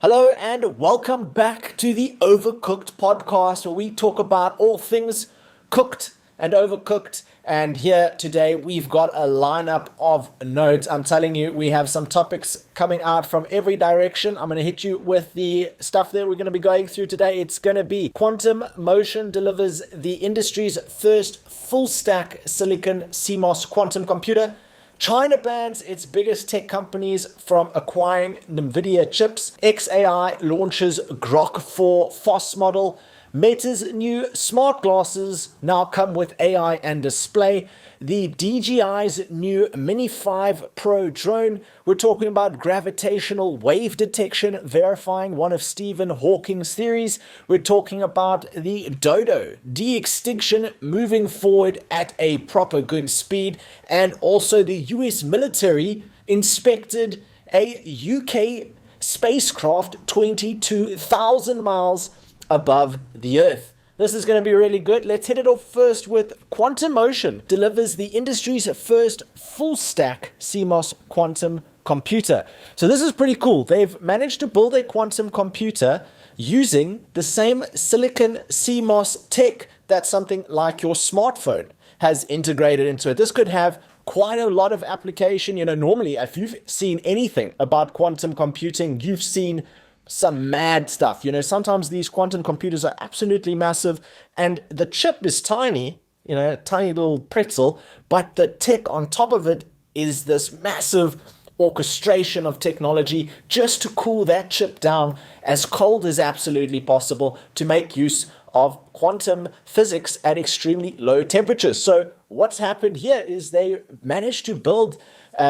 Hello and welcome back to the OverCooked podcast, where we talk about all things cooked and overcooked. And here today we've got a lineup of notes. I'm telling you, we have some topics coming out from every direction. I'm going to hit you with the stuff that we're going to be going through today. It's going to be Quantum Motion delivers the industry's first full stack silicon CMOS quantum computer. China bans its biggest tech companies from acquiring Nvidia Chips. XAI launches Grok 4 FOSS model. Meta's new smart glasses now come with AI and display. The DJI's new Mini 5 Pro drone. We're talking about gravitational-wave detection, verifying one of Stephen Hawking's theories. We're talking about the Dodo De-Extinction moving forward at a proper good speed. And also the US military inspected a UK spacecraft 22,000 miles above the Earth. This is going to be really good. Let's hit it off first with Quantum Motion delivers the industry's first full stack CMOS quantum computer. So this is pretty cool. They've managed to build a quantum computer using the same silicon CMOS tech that something like your smartphone has integrated into it. This could have quite a lot of application. Normally, if you've seen anything about quantum computing, you've seen some mad stuff. Sometimes these quantum computers are absolutely massive and the chip is tiny, a tiny little pretzel, but the tech on top of it is this massive orchestration of technology just to cool that chip down as cold as absolutely possible to make use of quantum physics at extremely low temperatures. So what's happened here is they managed to build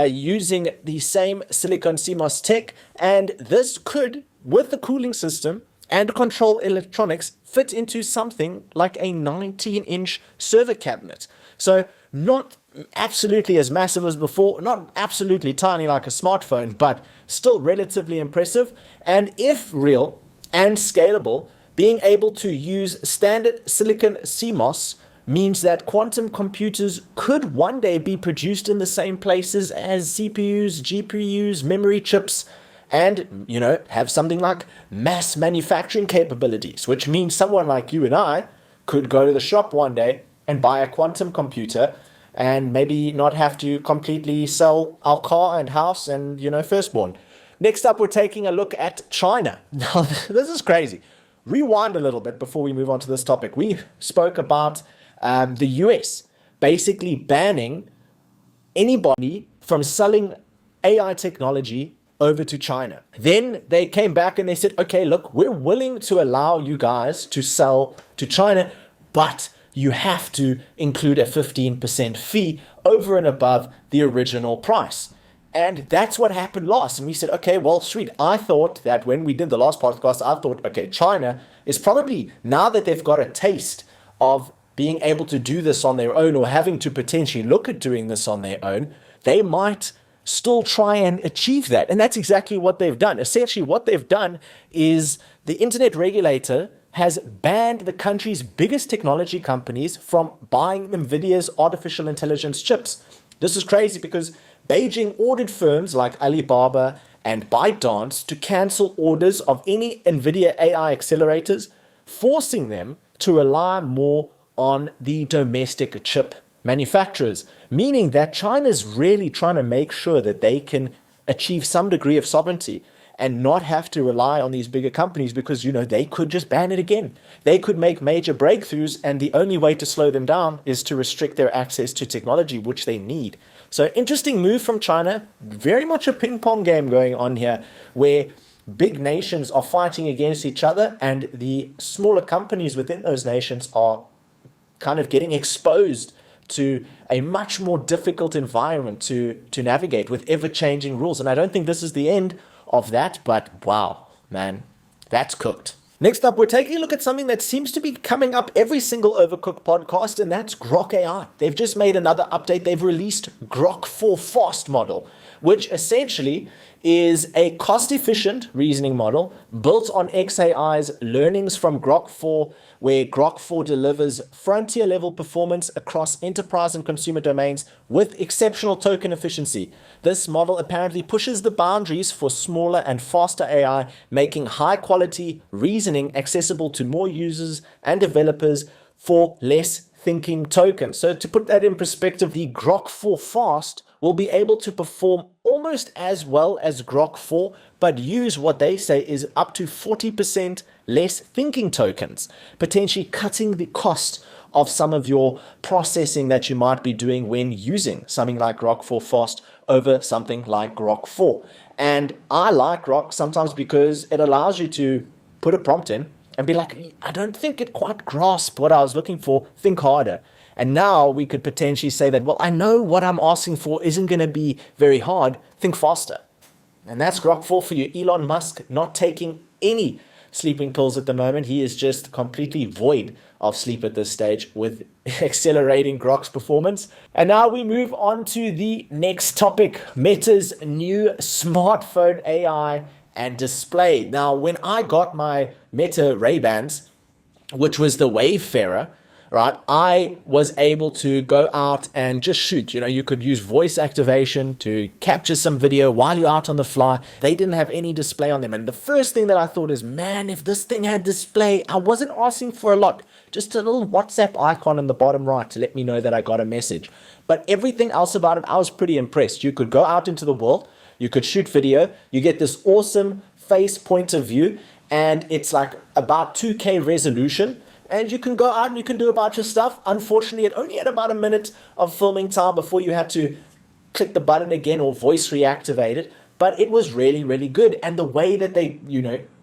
using the same silicon CMOS tech, and this could, with the cooling system and control electronics, fit into something like a 19-inch server cabinet. So not absolutely as massive as before, not absolutely tiny like a smartphone, but still relatively impressive. And if real and scalable, being able to use standard silicon CMOS means that quantum computers could one day be produced in the same places as CPUs, GPUs, memory chips, and, have something like mass manufacturing capabilities, which means someone like you and I could go to the shop one day and buy a quantum computer and maybe not have to completely sell our car and house and, firstborn. Next up, we're taking a look at China. Now, this is crazy. Rewind a little bit before we move on to this topic. We spoke about the US basically banning anybody from selling AI technology over to China. Then they came back and they said, okay, look, we're willing to allow you guys to sell to China, but you have to include a 15% fee over and above the original price. And that's what happened last. And we said, okay, well, sweet. I thought that when we did the last podcast, I thought, okay, China is probably, now that they've got a taste of being able to do this on their own or having to potentially look at doing this on their own, they might still try and achieve that. And that's exactly what they've done. Essentially, what they've done is the internet regulator has banned the country's biggest technology companies from buying Nvidia's artificial intelligence chips. This is crazy because Beijing ordered firms like Alibaba and ByteDance to cancel orders of any Nvidia AI accelerators, forcing them to rely more on the domestic chip manufacturers, meaning that China's really trying to make sure that they can achieve some degree of sovereignty and not have to rely on these bigger companies because, they could just ban it again. They could make major breakthroughs, and the only way to slow them down is to restrict their access to technology, which they need. So interesting move from China, very much a ping pong game going on here where big nations are fighting against each other and the smaller companies within those nations are kind of getting exposed to a much more difficult environment to navigate with ever-changing rules. And I don't think this is the end of that, but wow, man, that's cooked. Next up, we're taking a look at something that seems to be coming up every single Overcooked podcast, and that's Grok AI. They've just made another update. They've released Grok 4 FOSS model, which essentially is a cost-efficient reasoning model built on XAI's learnings from Grok 4, where Grok 4 delivers frontier-level performance across enterprise and consumer domains with exceptional token efficiency. This model apparently pushes the boundaries for smaller and faster AI, making high-quality reasoning accessible to more users and developers for less thinking tokens. So to put that in perspective, the Grok 4 Fast will be able to perform almost as well as Grok 4, but use what they say is up to 40% less thinking tokens, potentially cutting the cost of some of your processing that you might be doing when using something like Grok 4 Fast over something like Grok 4. And I like Grok sometimes because it allows you to put a prompt in and be like, I don't think it quite grasped what I was looking for, think harder. And now we could potentially say that, well, I know what I'm asking for isn't going to be very hard, think faster. And that's Grok 4 for you. Elon Musk not taking any sleeping pills at the moment. He is just completely void of sleep at this stage with accelerating Grok's performance. And now we move on to the next topic, Meta's new smartphone AI and display. Now, when I got my Meta Raybans, which was the Wayfarer, right, I was able to go out and just shoot. You could use voice activation to capture some video while you're out on the fly. They didn't have any display on them. And the first thing that I thought is, man, if this thing had display, I wasn't asking for a lot. Just a little WhatsApp icon in the bottom right to let me know that I got a message. But everything else about it, I was pretty impressed. You could go out into the world, you could shoot video, you get this awesome face point of view, and it's like about 2K resolution. And you can go out and you can do a bunch of stuff. Unfortunately, it only had about a minute of filming time before you had to click the button again or voice reactivate it. But it was really, really good. And the way that they,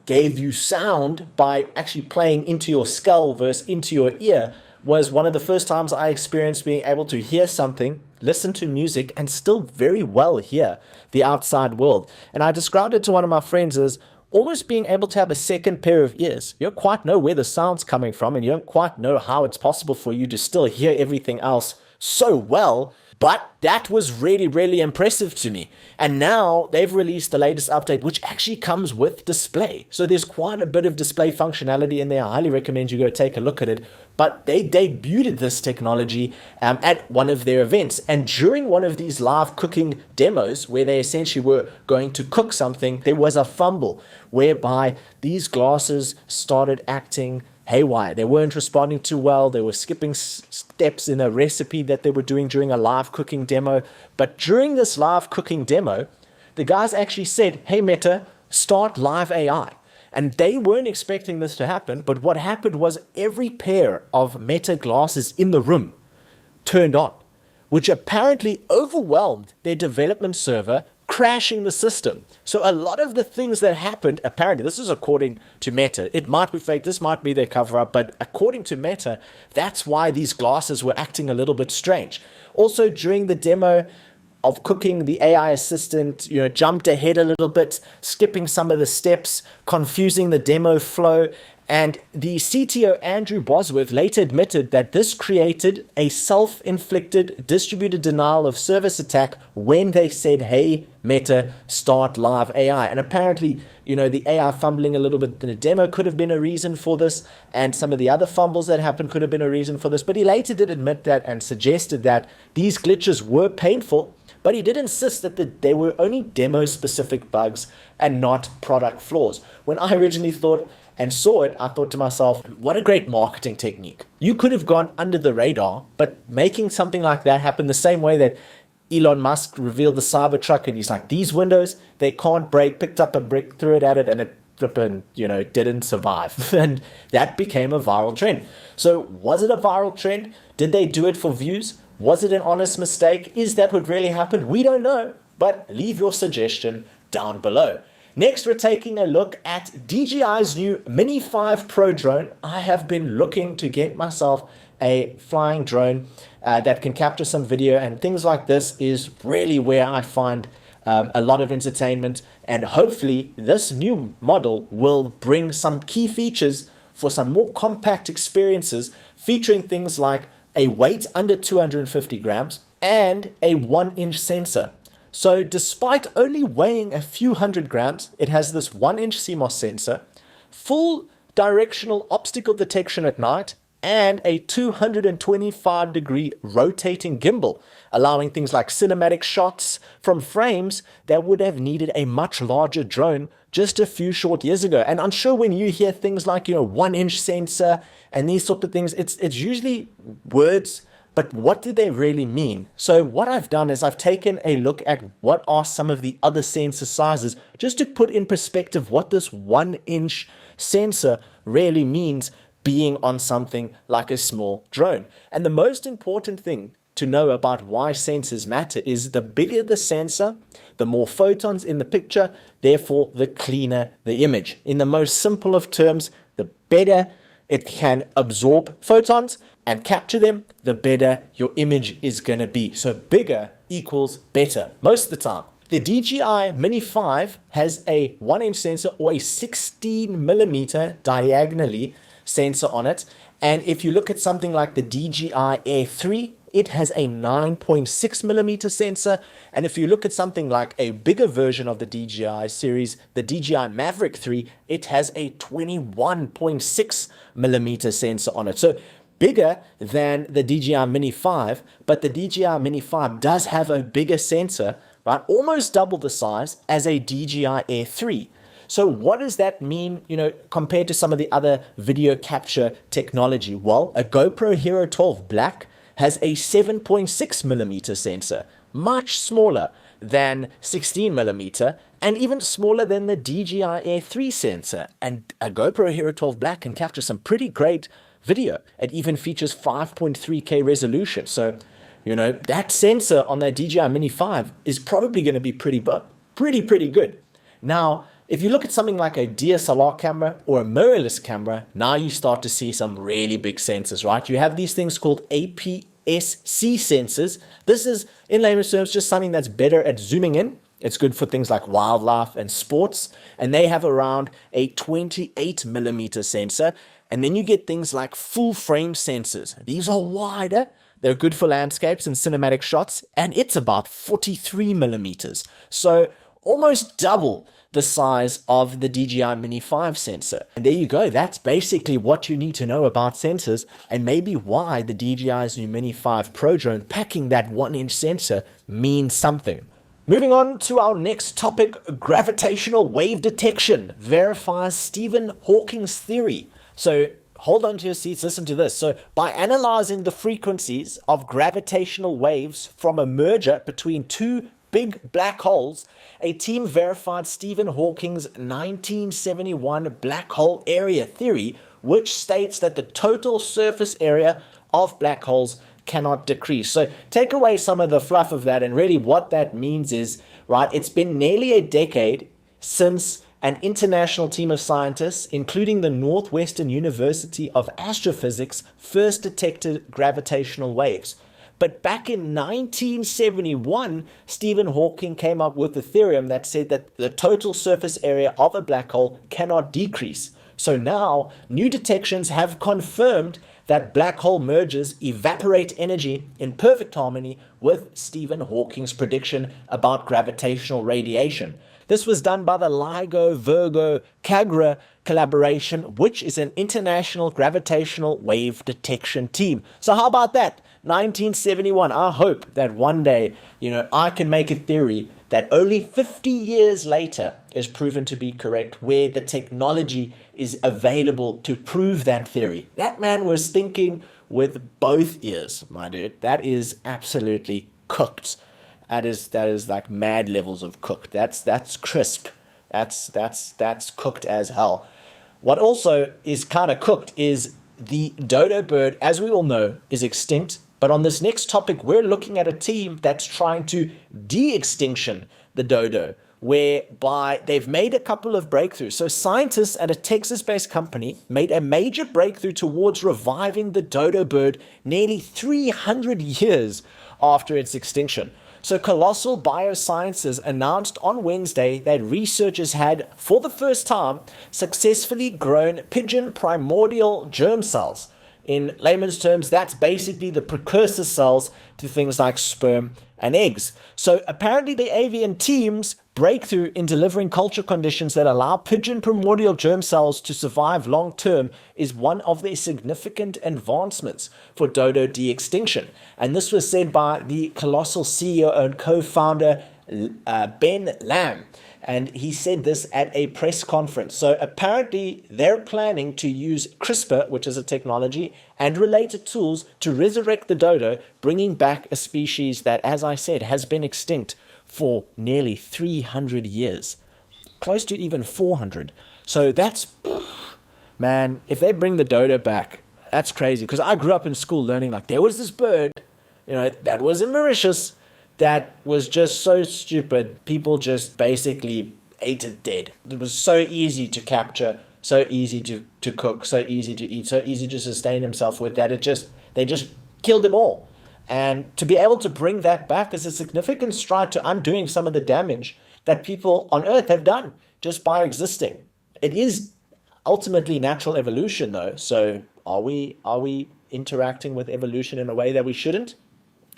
gave you sound by actually playing into your skull versus into your ear was one of the first times I experienced being able to hear something, listen to music, and still very well hear the outside world. And I described it to one of my friends as almost being able to have a second pair of ears. You don't quite know where the sound's coming from, and you don't quite know how it's possible for you to still hear everything else so well. But that was really, really impressive to me. And now they've released the latest update, which actually comes with display. So there's quite a bit of display functionality in there. I highly recommend you go take a look at it. But they debuted this technology at one of their events. And during one of these live cooking demos, where they essentially were going to cook something, there was a fumble whereby these glasses started acting haywire. They weren't responding too well. They were skipping steps in a recipe that they were doing during a live cooking demo. But during this live cooking demo, the guys actually said, hey, Meta, start live AI. And they weren't expecting this to happen. But what happened was every pair of Meta glasses in the room turned on, which apparently overwhelmed their development server, crashing the system. So a lot of the things that happened, apparently, this is according to Meta. It might be fake, this might be their cover up, but according to Meta, that's why these glasses were acting a little bit strange. Also, during the demo of cooking, the AI assistant, jumped ahead a little bit, skipping some of the steps, confusing the demo flow. And the CTO, Andrew Bosworth, later admitted that this created a self-inflicted distributed denial of service attack when they said, hey, Meta, start live AI. And apparently, the AI fumbling a little bit in the demo could have been a reason for this, and some of the other fumbles that happened could have been a reason for this. But he later did admit that and suggested that these glitches were painful, but he did insist that they were only demo-specific bugs and not product flaws. When I originally thought and saw it, I thought to myself, what a great marketing technique. You could have gone under the radar, but making something like that happen the same way that Elon Musk revealed the Cybertruck, and he's like, these windows, they can't break, picked up a brick, threw it at it, and it flippin', didn't survive. And that became a viral trend. So was it a viral trend? Did they do it for views? Was it an honest mistake? Is that what really happened? We don't know, but leave your suggestion down below. Next, we're taking a look at DJI's new Mini 5 Pro drone. I have been looking to get myself a flying drone that can capture some video, and things like this is really where I find a lot of entertainment, and hopefully this new model will bring some key features for some more compact experiences, featuring things like a weight under 250 grams and a 1-inch sensor. So despite only weighing a few hundred grams, it has this 1-inch CMOS sensor, full directional obstacle detection at night, and a 225-degree rotating gimbal, allowing things like cinematic shots from frames that would have needed a much larger drone just a few short years ago. And I'm sure when you hear things like, 1-inch sensor and these sort of things, it's usually words, but what do they really mean? So what I've done is I've taken a look at what are some of the other sensor sizes, just to put in perspective what this 1-inch sensor really means being on something like a small drone. And the most important thing to know about why sensors matter is the bigger the sensor, the more photons in the picture, therefore the cleaner the image. In the most simple of terms, the better it can absorb photons and capture them, the better your image is going to be. So bigger equals better most of the time. The DJI Mini 5 has a 1-inch sensor or a 16mm diagonally sensor on it. And if you look at something like the DJI Air 3, it has a 9.6mm sensor. And if you look at something like a bigger version of the DJI series, the DJI Maverick 3, it has a 21.6mm sensor on it. So bigger than the DJI Mini 5, but the DJI Mini 5 does have a bigger sensor, right? Almost double the size as a DJI Air 3. So what does that mean, compared to some of the other video capture technology? Well, a GoPro Hero 12 Black has a 7.6mm sensor, much smaller than 16mm, and even smaller than the DJI Air 3 sensor. And a GoPro Hero 12 Black can capture some pretty great video. It even features 5.3K resolution. So, that sensor on that DJI Mini 5 is probably going to be pretty good. Now, if you look at something like a DSLR camera or a mirrorless camera, now you start to see some really big sensors, right? You have these things called APS-C sensors. This is, in layman's terms, just something that's better at zooming in. It's good for things like wildlife and sports. And they have around a 28mm sensor. And then you get things like full frame sensors. These are wider. They're good for landscapes and cinematic shots. And it's about 43mm. So almost double the size of the DJI Mini 5 sensor. And there you go. That's basically what you need to know about sensors, and maybe why the DJI's new Mini 5 Pro drone packing that 1-inch sensor means something. Moving on to our next topic, gravitational wave detection verifies Stephen Hawking's theory. So hold on to your seats, listen to this. So by analyzing the frequencies of gravitational waves from a merger between two big black holes, a team verified Stephen Hawking's 1971 black hole area theory, which states that the total surface area of black holes cannot decrease. So take away some of the fluff of that, and really what that means is, right, it's been nearly a decade since an international team of scientists, including the Northwestern University of Astrophysics, first detected gravitational waves. But back in 1971, Stephen Hawking came up with a theorem that said that the total surface area of a black hole cannot decrease. So now, new detections have confirmed that black hole mergers evaporate energy in perfect harmony with Stephen Hawking's prediction about gravitational radiation. This was done by the LIGO-Virgo-CAGRA collaboration, which is an international gravitational wave detection team. So how about that? 1971. I hope that one day, I can make a theory that only 50 years later is proven to be correct, where the technology is available to prove that theory. That man was thinking with both ears, my dude. That is absolutely cooked. That is like mad levels of cooked. That's crisp. That's cooked as hell. What also is kind of cooked is the dodo bird, as we all know, is extinct. But on this next topic, we're looking at a team that's trying to de-extinction the dodo, whereby they've made a couple of breakthroughs. So scientists at a Texas-based company made a major breakthrough towards reviving the dodo bird nearly 300 years after its extinction. So Colossal Biosciences announced on Wednesday that researchers had, for the first time, successfully grown pigeon primordial germ cells In layman's terms, that's basically the precursor cells to things like sperm and eggs. So apparently the avian team's breakthrough in delivering culture conditions that allow pigeon primordial germ cells to survive long term is one of their significant advancements for Dodo de-extinction. And this was said by the Colossal CEO and co-founder Ben Lamb. And he said this at a press conference. So apparently they're planning to use CRISPR, which is a technology, and related tools to resurrect the dodo, bringing back a species that, as I said, has been extinct for nearly 300 years. Close to even 400. So that's, man, if they bring the dodo back, that's crazy. Because I grew up in school learning, like, there was this bird, that was in Mauritius, that was just so stupid. People just basically ate it dead. It was so easy to capture, so easy to cook, so easy to eat, so easy to sustain himself with that. They just killed them all. And to be able to bring that back is a significant stride to undoing some of the damage that people on Earth have done just by existing. It is ultimately natural evolution, though. So are we interacting with evolution in a way that we shouldn't?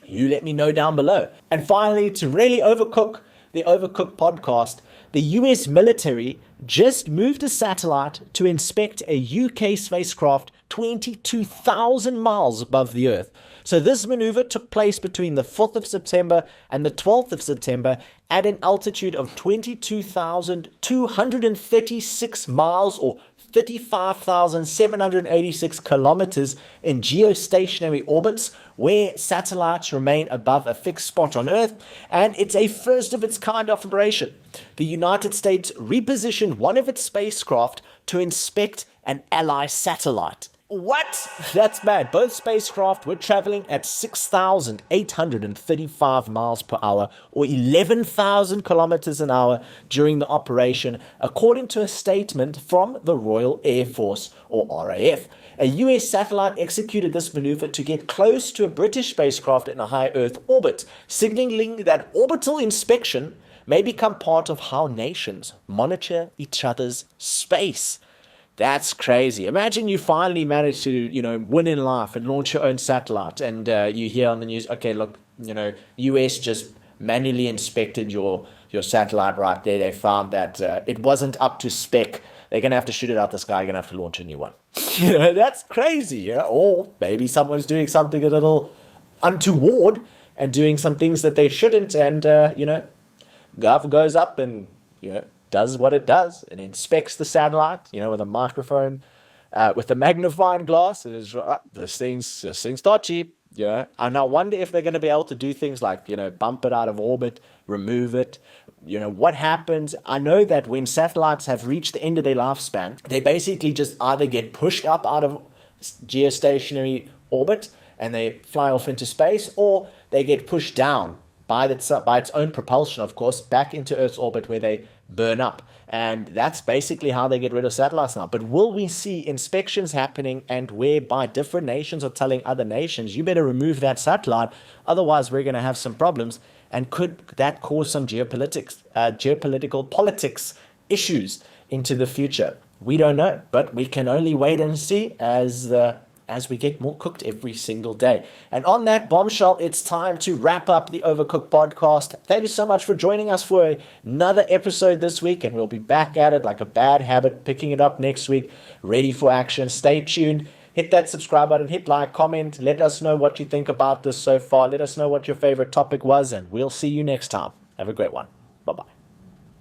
You let me know down below. And finally, to really overcook the OverCooked podcast, the US military just moved a satellite to inspect a UK spacecraft 22,000 miles above the Earth. So this maneuver took place between the 4th of September and the 12th of September at an altitude of 22,236 miles or 35,786 kilometers in geostationary orbits where satellites remain above a fixed spot on Earth, and it's a first of its kind operation. The United States repositioned one of its spacecraft to inspect an ally satellite. What? That's bad. Both spacecraft were traveling at 6,835 miles per hour or 11,000 kilometers an hour during the operation, according to a statement from the Royal Air Force, or RAF. A US satellite executed this maneuver to get close to a British spacecraft in a high Earth orbit, signaling that orbital inspection may become part of how nations monitor each other's space. That's crazy. Imagine you finally manage to, win in life and launch your own satellite, and you hear on the news, okay, look, US just manually inspected your satellite right there. They found that it wasn't up to spec. They're going to have to shoot it out the sky. You're going to have to launch a new one. That's crazy. Or maybe someone's doing something a little untoward and doing some things that they shouldn't, and, Gov goes up and, does what it does and inspects the satellite, with a microphone, with a magnifying glass. And it's, this thing's dodgy, And I wonder if they're going to be able to do things like, bump it out of orbit, remove it. What happens? I know that when satellites have reached the end of their lifespan, they basically just either get pushed up out of geostationary orbit and they fly off into space, or they get pushed down by its own propulsion, of course, back into Earth's orbit where they burn up. And that's basically how they get rid of satellites now. But will we see inspections happening and whereby different nations are telling other nations, you better remove that satellite, otherwise we're going to have some problems? And could that cause some geopolitical politics issues into the future? We don't know, but we can only wait and see as we get more cooked every single day. And on that bombshell, it's time to wrap up the Overcooked podcast. Thank you so much for joining us for another episode this week, and we'll be back at it like a bad habit, picking it up next week, ready for action. Stay tuned. Hit that subscribe button, hit like, comment. Let us know what you think about this so far. Let us know what your favorite topic was, and we'll see you next time. Have a great one. Bye-bye.